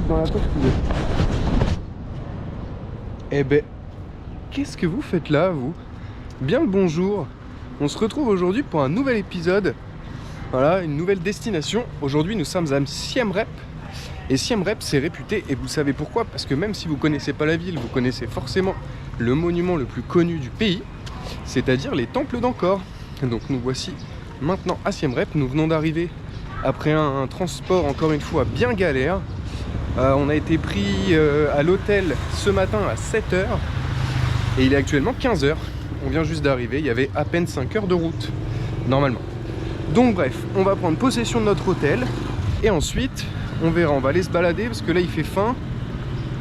dans la poche. Eh ben, qu'est-ce que vous faites là, vous? Bien le bonjour. On se retrouve aujourd'hui pour un nouvel épisode. Voilà, une nouvelle destination. Aujourd'hui, nous sommes à Siem Reap. Et Siem Reap, c'est réputé, et vous savez pourquoi? Parce que même si vous connaissez pas la ville, vous connaissez forcément le monument le plus connu du pays, c'est-à-dire les temples d'Angkor. Donc nous voici maintenant à Siem Reap. Nous venons d'arriver après un transport, encore une fois, bien galère. On a été pris à l'hôtel ce matin à 7h et il est actuellement 15h. On vient juste d'arriver, il y avait à peine 5 heures de route, normalement. Donc bref, on va prendre possession de notre hôtel et ensuite, on verra, on va aller se balader parce que là il fait faim.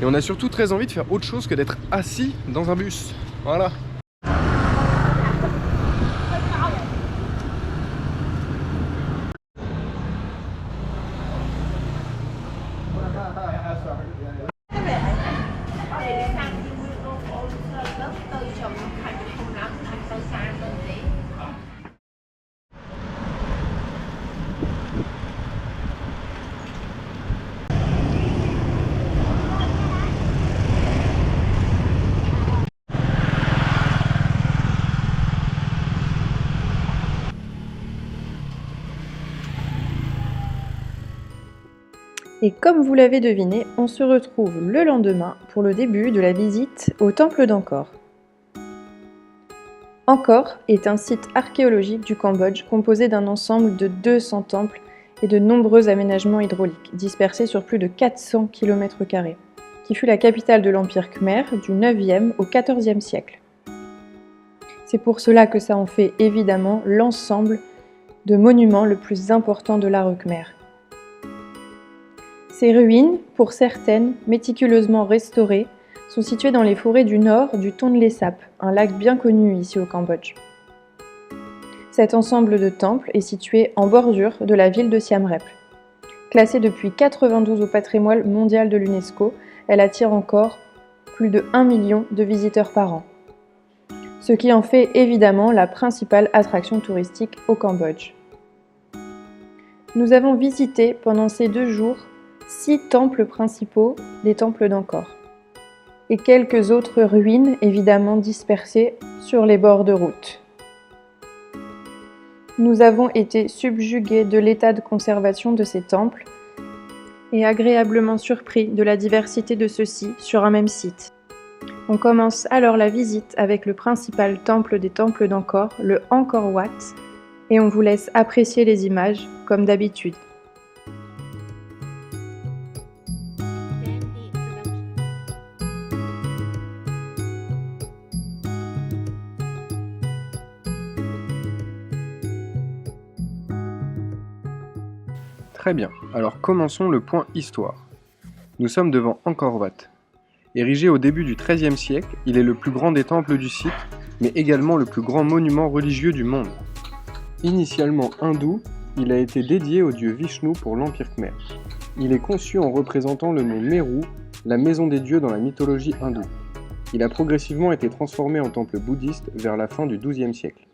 Et on a surtout très envie de faire autre chose que d'être assis dans un bus. Voilà. Et comme vous l'avez deviné, on se retrouve le lendemain pour le début de la visite au temple d'Angkor. Angkor est un site archéologique du Cambodge composé d'un ensemble de 200 temples et de nombreux aménagements hydrauliques dispersés sur plus de 400 km², qui fut la capitale de l'Empire Khmer du 9e au 14e siècle. C'est pour cela que ça en fait évidemment l'ensemble de monuments le plus important de l'art khmer. Ces ruines, pour certaines méticuleusement restaurées, sont situées dans les forêts du nord du Tonlé Sap, un lac bien connu ici au Cambodge. Cet ensemble de temples est situé en bordure de la ville de Siem Reap. Classée depuis 1992 au patrimoine mondial de l'UNESCO, elle attire encore plus de 1 million de visiteurs par an. Ce qui en fait évidemment la principale attraction touristique au Cambodge. Nous avons visité pendant ces 2 jours 6 temples principaux des temples d'Angkor et quelques autres ruines évidemment dispersées sur les bords de route. Nous avons été subjugués de l'état de conservation de ces temples et agréablement surpris de la diversité de ceux-ci sur un même site. On commence alors la visite avec le principal temple des temples d'Angkor, le Angkor Wat, et on vous laisse apprécier les images comme d'habitude. Très bien, alors commençons le point histoire. Nous sommes devant Angkor Wat. Érigé au début du XIIIe siècle, il est le plus grand des temples du site, mais également le plus grand monument religieux du monde. Initialement hindou, il a été dédié au dieu Vishnu pour l'Empire Khmer. Il est conçu en représentant le mont Meru, la maison des dieux dans la mythologie hindoue. Il a progressivement été transformé en temple bouddhiste vers la fin du XIIe siècle.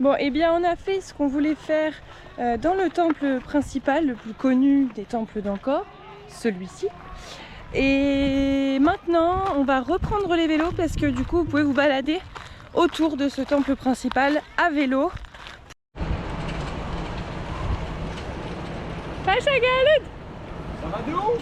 Bon, eh bien on a fait ce qu'on voulait faire dans le temple principal, le plus connu des temples d'Angkor, celui-ci. Et maintenant on va reprendre les vélos parce que du coup vous pouvez vous balader autour de ce temple principal à vélo. Ça va de haut?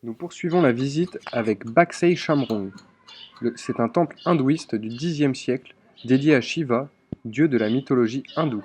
Nous poursuivons la visite avec Baksay Chamrong. C'est un temple hindouiste du Xe siècle dédié à Shiva, dieu de la mythologie hindoue.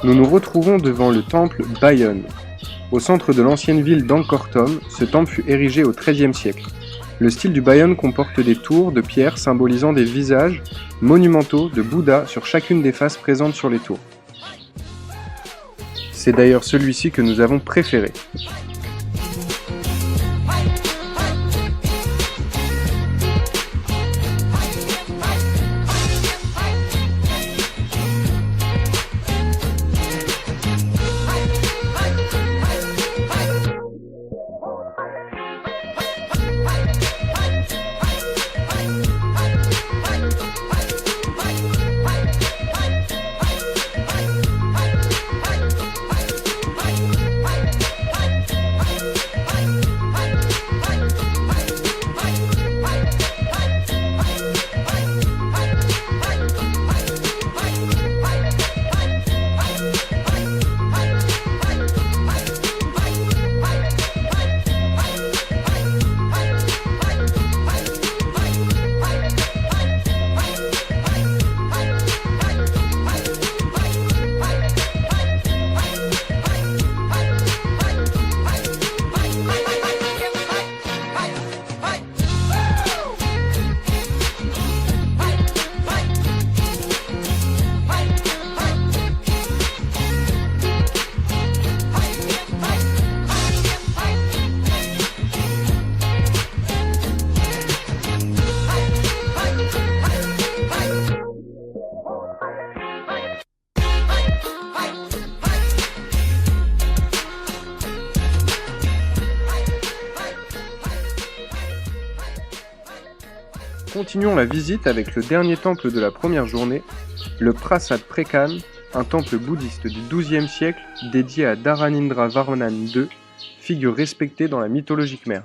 Nous nous retrouvons devant le temple Bayon. Au centre de l'ancienne ville d'Angkor Thom, ce temple fut érigé au XIIIe siècle. Le style du Bayon comporte des tours de pierre symbolisant des visages monumentaux de Bouddha sur chacune des faces présentes sur les tours. C'est d'ailleurs celui-ci que nous avons préféré. Continuons la visite avec le dernier temple de la première journée, le Prasad Prekhan, un temple bouddhiste du XIIe siècle dédié à Dharanindra Varman II, figure respectée dans la mythologie khmère.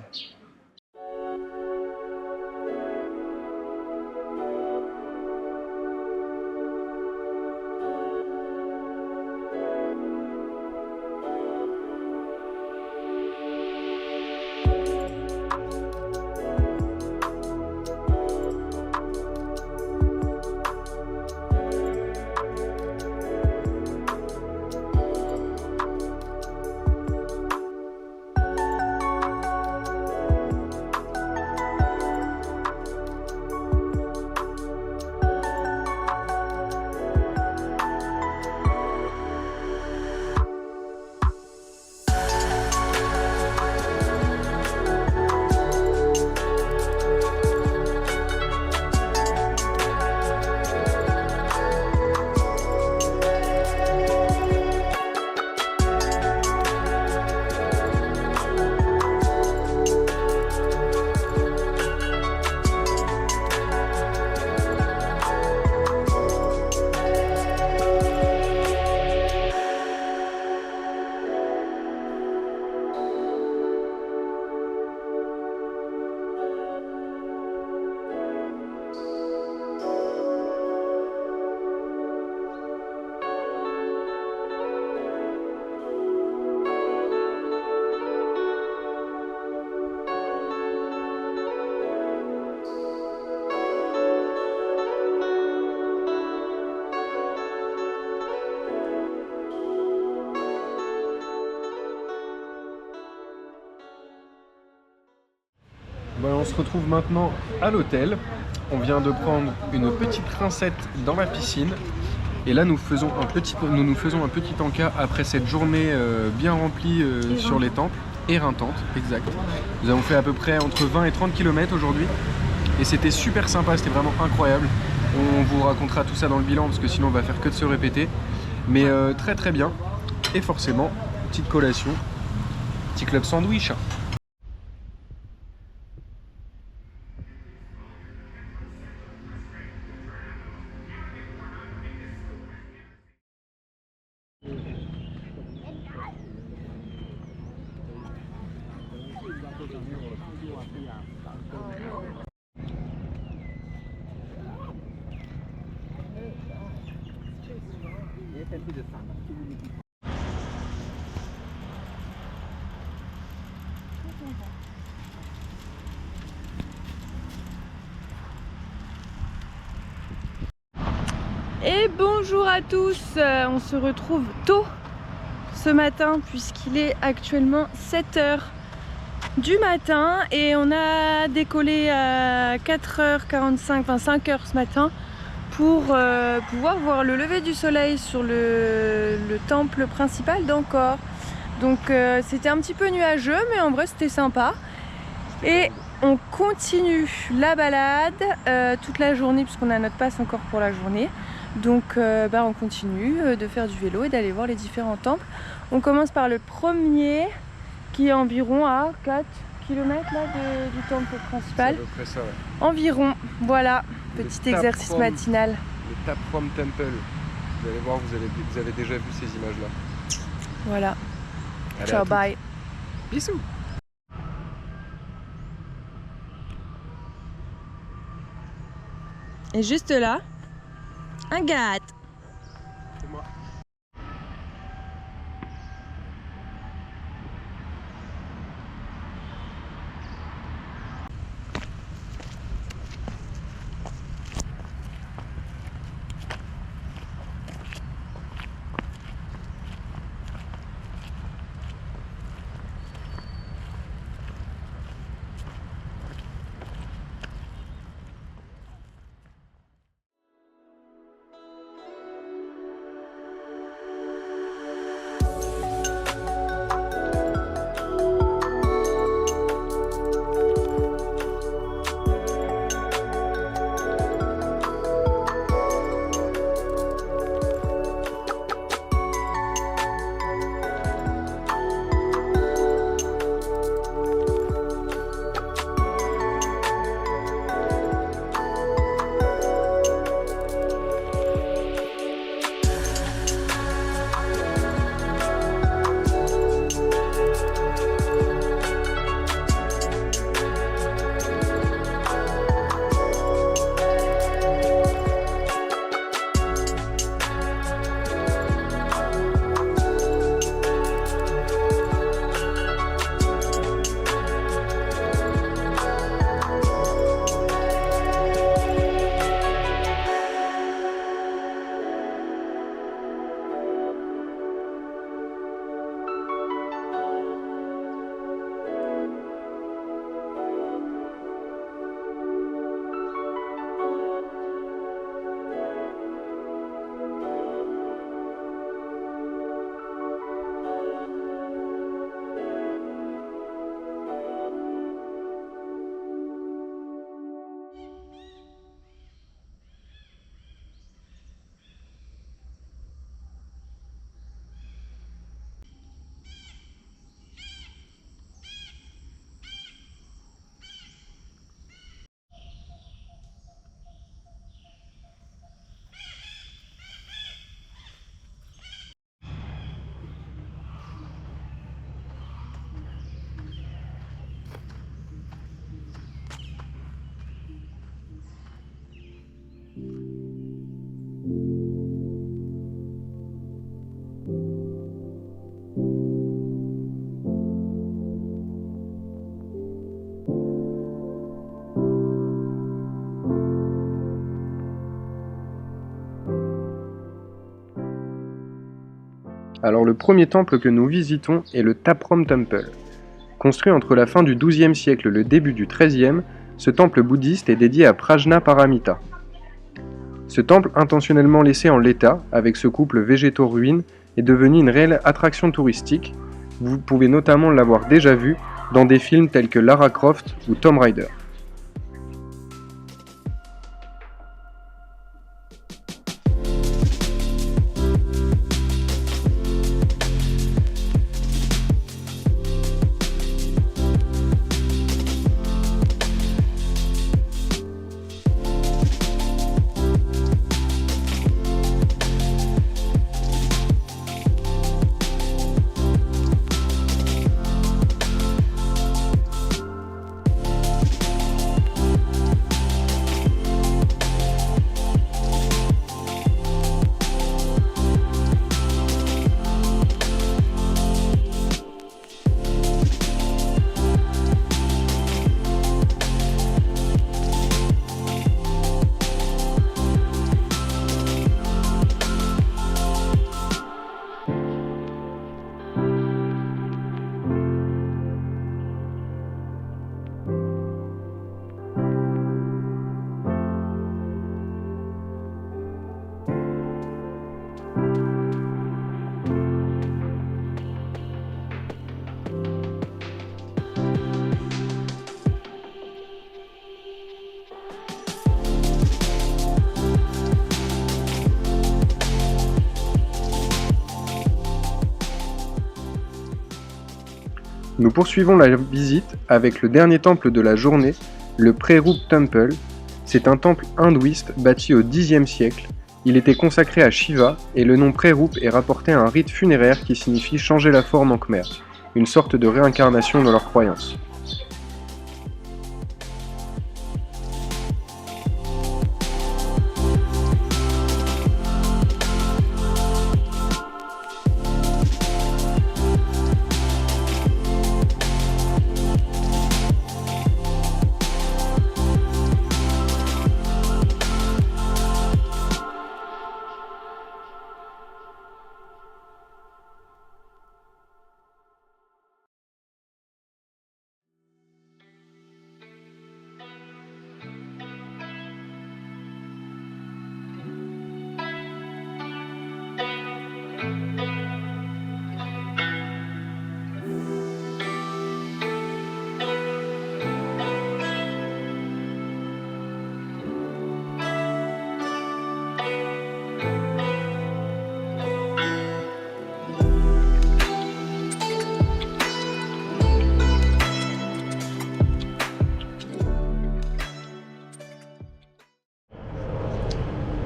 On se retrouve maintenant à l'hôtel. On vient de prendre une petite rincette dans la piscine. Et là, nous nous faisons un petit encas après cette journée bien remplie sur les temples. Éreintante, exact. Nous avons fait à peu près entre 20 et 30 km aujourd'hui. Et c'était super sympa, c'était vraiment incroyable. On vous racontera tout ça dans le bilan parce que sinon on va faire que de se répéter. Mais très très bien. Et forcément, petite collation, petit club sandwich. Et bonjour à tous, on se retrouve tôt ce matin puisqu'il est actuellement 7 h du matin et on a décollé à 4h45, enfin 5 h ce matin pour pouvoir voir le lever du soleil sur le temple principal d'Angkor. Donc c'était un petit peu nuageux mais en vrai c'était sympa. Et on continue la balade toute la journée puisqu'on a notre passe encore pour la journée. Donc on continue de faire du vélo et d'aller voir les différents temples. On commence par le premier qui est environ à 4 km là, du temple principal. C'est à peu près ça, ouais. Environ, voilà, petit exercice Taprom, matinal. Le Taprom Temple. Vous allez voir, vous avez déjà vu ces images-là. Voilà. Allez, Ciao, bye. Bisous. Et juste là, un gâte. C'est moi. Alors le premier temple que nous visitons est le Taprom Temple. Construit entre la fin du XIIe siècle et le début du XIIIe, ce temple bouddhiste est dédié à Prajnaparamita. Ce temple, intentionnellement laissé en l'état, avec ce couple végétaux-ruines, est devenu une réelle attraction touristique. Vous pouvez notamment l'avoir déjà vu dans des films tels que Lara Croft ou Tomb Raider. Nous poursuivons la visite avec le dernier temple de la journée, le Prerup Temple. C'est un temple hindouiste bâti au Xe siècle. Il était consacré à Shiva et le nom Prerup est rapporté à un rite funéraire qui signifie changer la forme en khmer, une sorte de réincarnation dans leur croyance.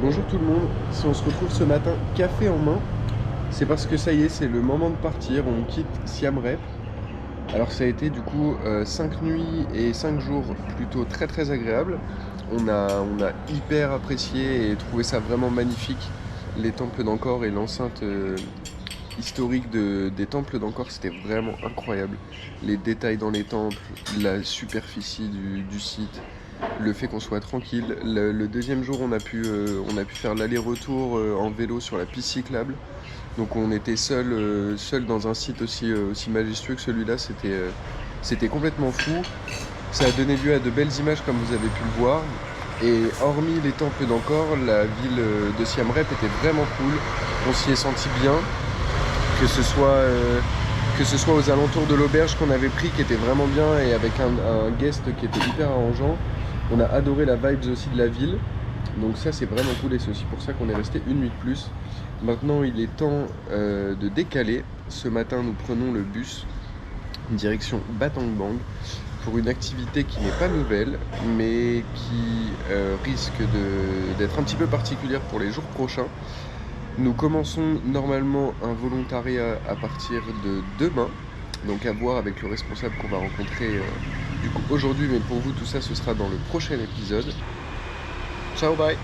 Bonjour tout le monde, si on se retrouve ce matin café en main, c'est parce que ça y est, c'est le moment de partir, on quitte Siem Reap. Alors ça a été du coup 5 nuits et 5 jours plutôt très agréables. On a hyper apprécié et trouvé ça vraiment magnifique, les temples d'Angkor et l'enceinte historique des temples d'Angkor, c'était vraiment incroyable. Les détails dans les temples, la superficie du site, le fait qu'on soit tranquille. Le deuxième jour, on a pu faire l'aller-retour en vélo sur la piste cyclable. Donc on était seul dans un site aussi majestueux que celui-là, c'était complètement fou. Ça a donné lieu à de belles images comme vous avez pu le voir. Et hormis les temples d'Angkor, la ville de Siem Reap était vraiment cool. On s'y est senti bien, que ce soit aux alentours de l'auberge qu'on avait pris qui était vraiment bien et avec un guest qui était hyper arrangeant. On a adoré la vibes aussi de la ville, donc ça c'est vraiment cool et c'est aussi pour ça qu'on est resté une nuit de plus. Maintenant il est temps de décaler. Ce matin nous prenons le bus direction Battambang pour une activité qui n'est pas nouvelle mais qui risque d'être un petit peu particulière pour les jours prochains. Nous commençons normalement un volontariat à partir de demain, donc à voir avec le responsable qu'on va rencontrer du coup aujourd'hui, mais pour vous tout ça ce sera dans le prochain épisode. Ciao, bye.